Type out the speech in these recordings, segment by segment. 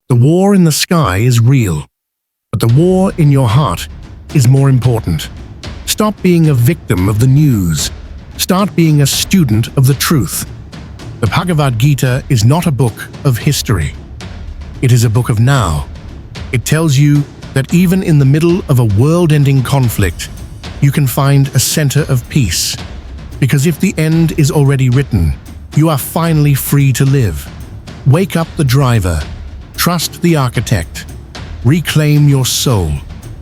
The war in the sky is real, but the war in your heart is more important. Stop being a victim of the news. Start being a student of the truth. The Bhagavad Gita is not a book of history. It is a book of now. It tells you that even in the middle of a world-ending conflict, you can find a center of peace. Because if the end is already written, you are finally free to live. Wake up the driver. Trust the architect. Reclaim your soul.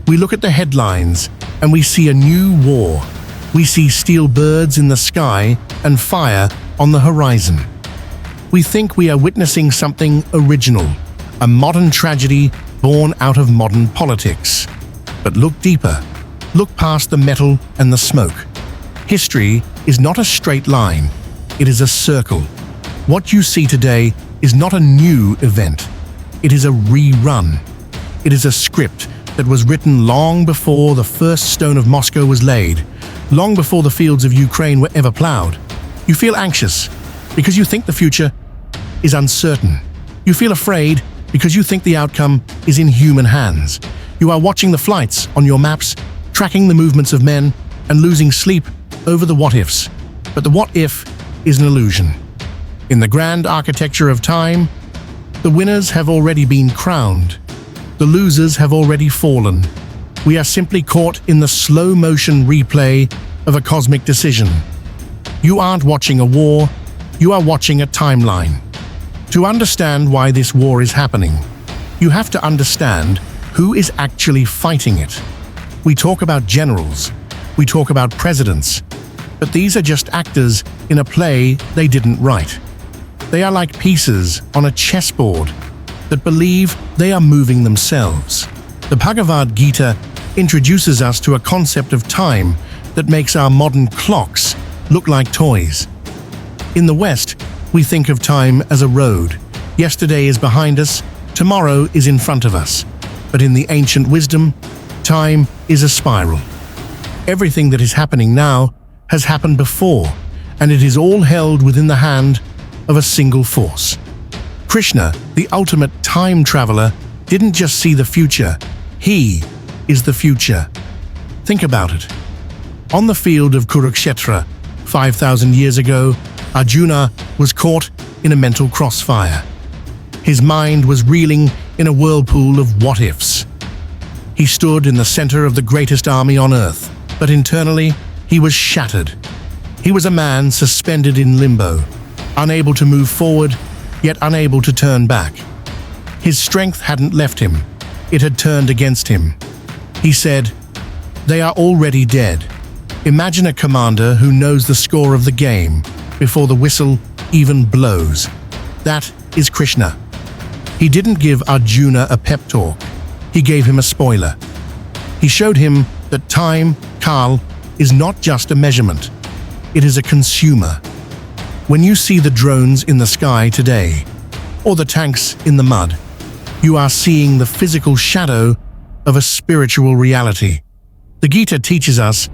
We look at the headlines and we see a new war. We see steel birds in the sky and fire on the horizon. We think we are witnessing something original, a modern tragedy born out of modern politics. But look deeper. Look past the metal and the smoke. History is not a straight line. It is a circle. What you see today is not a new event. It is a rerun. It is a script that was written long before the first stone of Moscow was laid, long before the fields of Ukraine were ever plowed. You feel anxious because you think the future is uncertain. You feel afraid because you think the outcome is in human hands. You are watching the flights on your maps, tracking the movements of men, and losing sleep over the what-ifs. But the what-if is an illusion. In the grand architecture of time, the winners have already been crowned. The losers have already fallen. We are simply caught in the slow-motion replay of a cosmic decision. You aren't watching a war, you are watching a timeline. To understand why this war is happening, you have to understand who is actually fighting it. We talk about generals, we talk about presidents, but these are just actors in a play they didn't write. They are like pieces on a chessboard that believe they are moving themselves. The Bhagavad Gita introduces us to a concept of time that makes our modern clocks look like toys. In the West, we think of time as a road. Yesterday is behind us, tomorrow is in front of us. But in the ancient wisdom, time is a spiral. Everything that is happening now has happened before, and it is all held within the hand of a single force. Krishna, the ultimate time traveler, didn't just see the future, he is the future. Think about it. On the field of Kurukshetra, 5,000 years ago, Arjuna was caught in a mental crossfire. His mind was reeling in a whirlpool of what-ifs. He stood in the center of the greatest army on earth, but internally, he was shattered. He was a man suspended in limbo, unable to move forward, yet unable to turn back. His strength hadn't left him. It had turned against him. He said, "They are already dead." Imagine a commander who knows the score of the game before the whistle even blows. That is Krishna. He didn't give Arjuna a pep talk. He gave him a spoiler. He showed him that time, Kal, is not just a measurement. It is a consumer. When you see the drones in the sky today, or the tanks in the mud, you are seeing the physical shadow of a spiritual reality. The Gita teaches us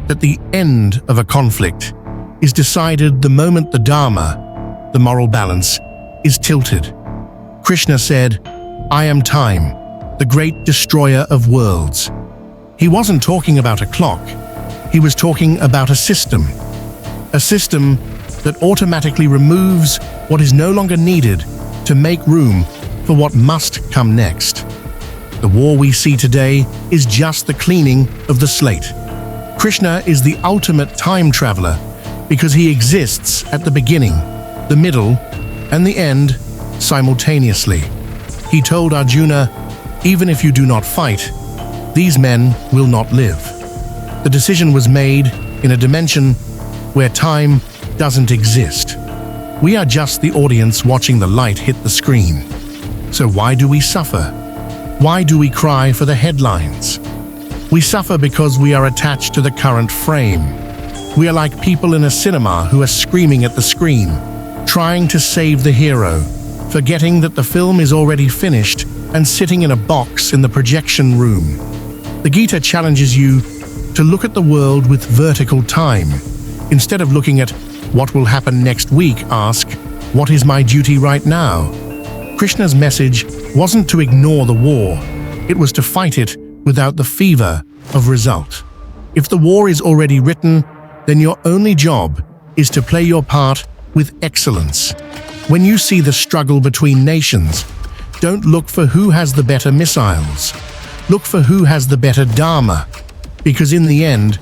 that the end of a conflict is decided the moment the Dharma, the moral balance, is tilted. Krishna said, "I am time, the great destroyer of worlds." He wasn't talking about a clock. He was talking about a system that automatically removes what is no longer needed to make room for what must come next. The war we see today is just the cleaning of the slate. Krishna is the ultimate time traveler because he exists at the beginning, the middle, and the end simultaneously. He told Arjuna, "Even if you do not fight, these men will not live." The decision was made in a dimension where time doesn't exist. We are just the audience watching the light hit the screen. So why do we suffer? Why do we cry for the headlines? We suffer because we are attached to the current frame. We are like people in a cinema who are screaming at the screen, trying to save the hero, forgetting that the film is already finished and sitting in a box in the projection room. The Gita challenges you to look at the world with vertical time. Instead of looking at what will happen next week, ask, what is my duty right now? Krishna's message wasn't to ignore the war, it was to fight it without the fever of result. If the war is already written, then your only job is to play your part with excellence. When you see the struggle between nations, don't look for who has the better missiles. Look for who has the better Dharma, because in the end,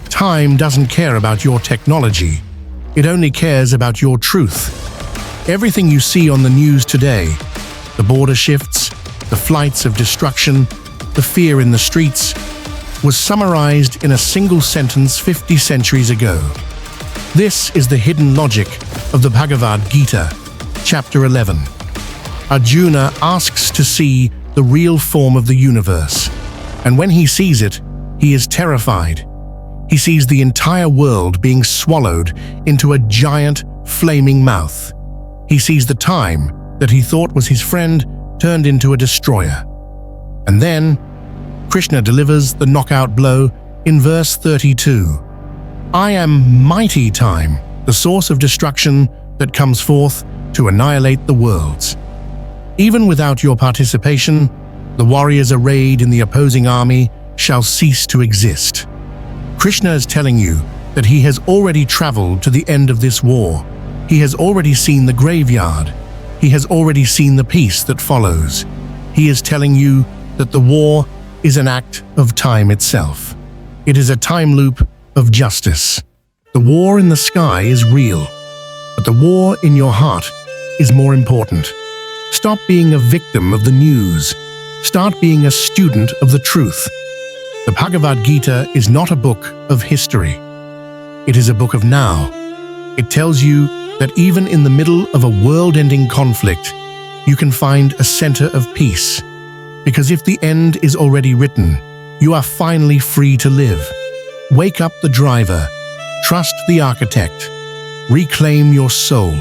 time doesn't care about your technology. It only cares about your truth. Everything you see on the news today, the border shifts, the flights of destruction, the fear in the streets, was summarized in a single sentence 50 centuries ago. This is the hidden logic of the Bhagavad Gita, chapter 11. Arjuna asks to see the real form of the universe, and when he sees it, he is terrified. He sees the entire world being swallowed into a giant, flaming mouth. He sees the time that he thought was his friend turned into a destroyer. And then, Krishna delivers the knockout blow in verse 32. I am mighty time, the source of destruction that comes forth to annihilate the worlds. Even without your participation, the warriors arrayed in the opposing army shall cease to exist. Krishna is telling you that he has already traveled to the end of this war. He has already seen the graveyard. He has already seen the peace that follows. He is telling you that the war is an act of time itself. It is a time loop of justice. The war in the sky is real, but the war in your heart is more important. Stop being a victim of the news. Start being a student of the truth. The Bhagavad Gita is not a book of history. It is a book of now. It tells you that even in the middle of a world-ending conflict, you can find a center of peace. Because if the end is already written, you are finally free to live. Wake up the driver. Trust the architect. Reclaim your soul.